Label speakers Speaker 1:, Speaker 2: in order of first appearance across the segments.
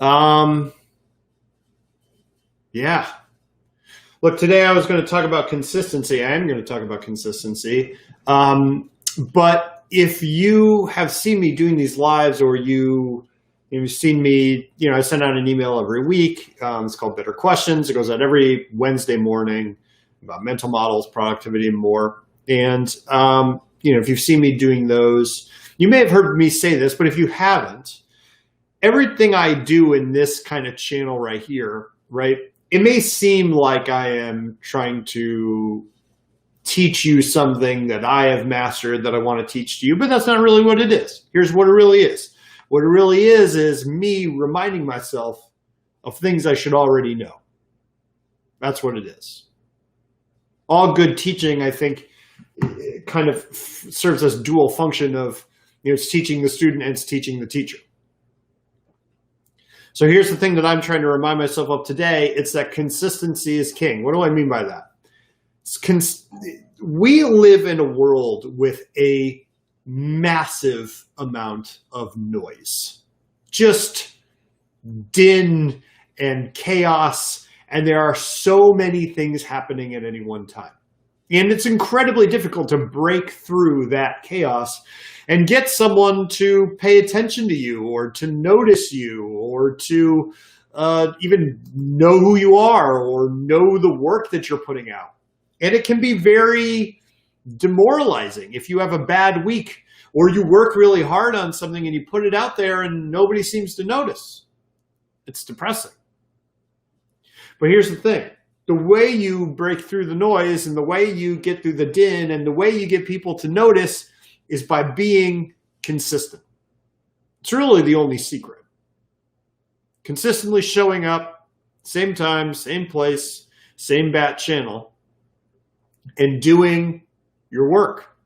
Speaker 1: Um, yeah. Look, today I was going to talk about consistency. I am going to talk about consistency. But if you have seen me doing these lives, or you've seen me, I send out an email every week. It's called Better Questions. It goes out every Wednesday morning about mental models, productivity, and more. And, if you've seen me doing those, you may have heard me say this, but if you haven't, everything I do in this kind of channel right here, right, it may seem like I am trying to teach you something that I have mastered that I want to teach to you, but that's not really what it is. Here's what it really is. What it really is me reminding myself of things I should already know. That's what it is. All good teaching, I think, kind of serves as dual function of, it's teaching the student and it's teaching the teacher. So here's the thing that I'm trying to remind myself of today. It's that consistency is king. What do I mean by that? We live in a world with a massive amount of noise, just din and chaos. And there are so many things happening at any one time. And it's incredibly difficult to break through that chaos and get someone to pay attention to you, or to notice you, or to even know who you are, or know the work that you're putting out. And it can be very demoralizing if you have a bad week, or you work really hard on something and you put it out there and nobody seems to notice. It's depressing. But here's the thing. The way you break through the noise, and the way you get through the din, and the way you get people to notice is by being consistent. It's really the only secret. Consistently showing up, same time, same place, same bat channel, and doing your work.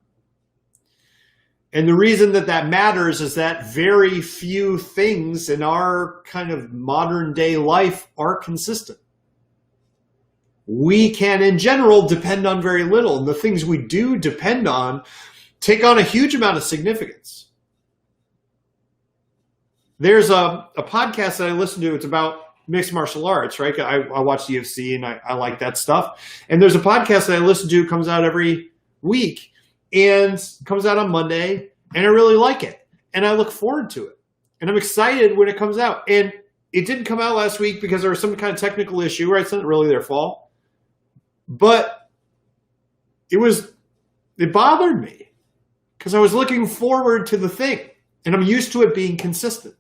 Speaker 1: And the reason that matters is that very few things in our kind of modern day life are consistent. We can, in general, depend on very little. And the things we do depend on take on a huge amount of significance. There's a podcast that I listen to. It's about mixed martial arts, right? I watch the UFC and I like that stuff. And there's a podcast that I listen to, comes out every week and comes out on Monday. And I really like it. And I look forward to it. And I'm excited when it comes out. And it didn't come out last week because there was some kind of technical issue, right? It's not really their fault. But it bothered me because I was looking forward to the thing, and I'm used to it being consistent.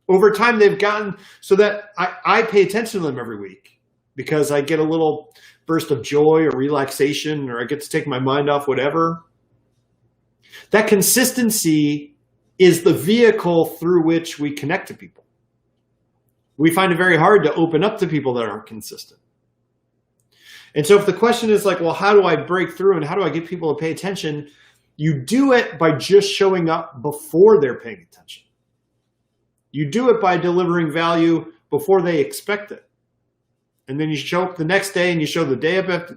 Speaker 1: Over time, they've gotten so that I pay attention to them every week because I get a little burst of joy or relaxation, or I get to take my mind off whatever. That consistency is the vehicle through which we connect to people. We find it very hard to open up to people that aren't consistent. And so if the question is like, well, how do I break through and how do I get people to pay attention? You do it by just showing up before they're paying attention. You do it by delivering value before they expect it. And then you show up the next day, and you show the day after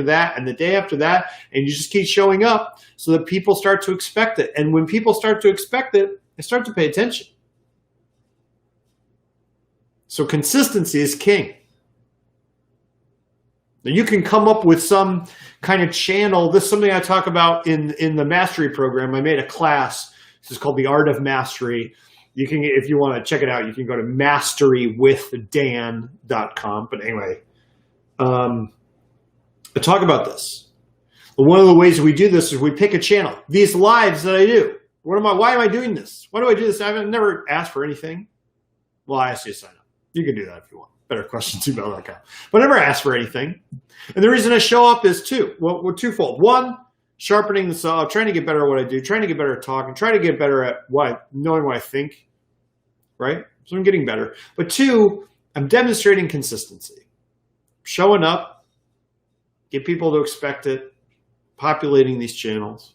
Speaker 1: that, and the day after that, and you just keep showing up so that people start to expect it. And when people start to expect it, they start to pay attention. So consistency is king. Now you can come up with some kind of channel. This is something I talk about in the mastery program. I made a class. This is called The Art of Mastery. You can, if you want to check it out, you can go to masterywithdan.com. But anyway, I talk about this. But one of the ways we do this is we pick a channel. These lives that I do. Why am I doing this? Why do I do this? I've never asked for anything. Well, I asked you to sign up. You can do that if you want. BetterQuestions@gmail.com. But I never ask for anything. And the reason I show up is twofold. One, sharpening the saw, trying to get better at what I do, trying to get better at talking, trying to get better at knowing what I think, right? So I'm getting better. But two, I'm demonstrating consistency. Showing up, get people to expect it, populating these channels.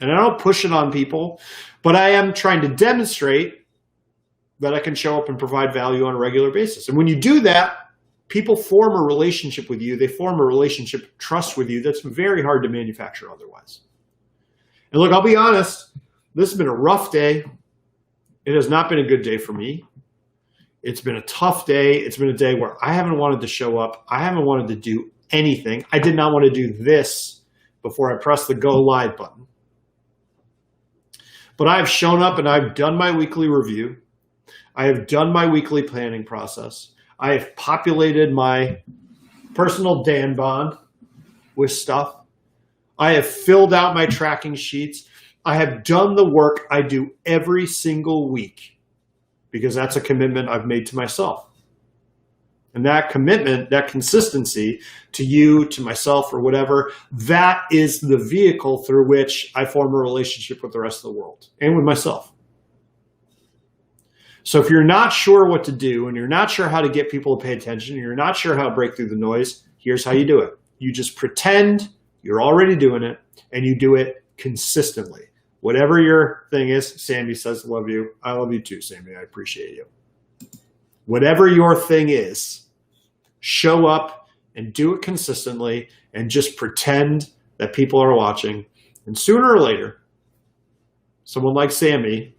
Speaker 1: And I don't push it on people, but I am trying to demonstrate that I can show up and provide value on a regular basis. And when you do that, people form a relationship with you. They form a relationship of trust with you that's very hard to manufacture otherwise. And look, I'll be honest, this has been a rough day. It has not been a good day for me. It's been a tough day. It's been a day where I haven't wanted to show up. I haven't wanted to do anything. I did not want to do this before I pressed the go live button. But I've shown up and I've done my weekly review. I have done my weekly planning process. I have populated my personal Danbon with stuff. I have filled out my tracking sheets. I have done the work I do every single week because that's a commitment I've made to myself. And that commitment, that consistency to you, to myself, or whatever, that is the vehicle through which I form a relationship with the rest of the world and with myself. So if you're not sure what to do and you're not sure how to get people to pay attention, and you're not sure how to break through the noise, here's how you do it. You just pretend you're already doing it and you do it consistently. Whatever your thing is, Sammy says, love you. I love you too, Sammy. I appreciate you. Whatever your thing is, show up and do it consistently and just pretend that people are watching. And sooner or later, someone like Sammy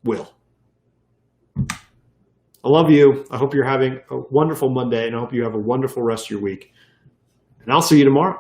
Speaker 1: will. I love you. I hope you're having a wonderful Monday, and I hope you have a wonderful rest of your week. And I'll see you tomorrow.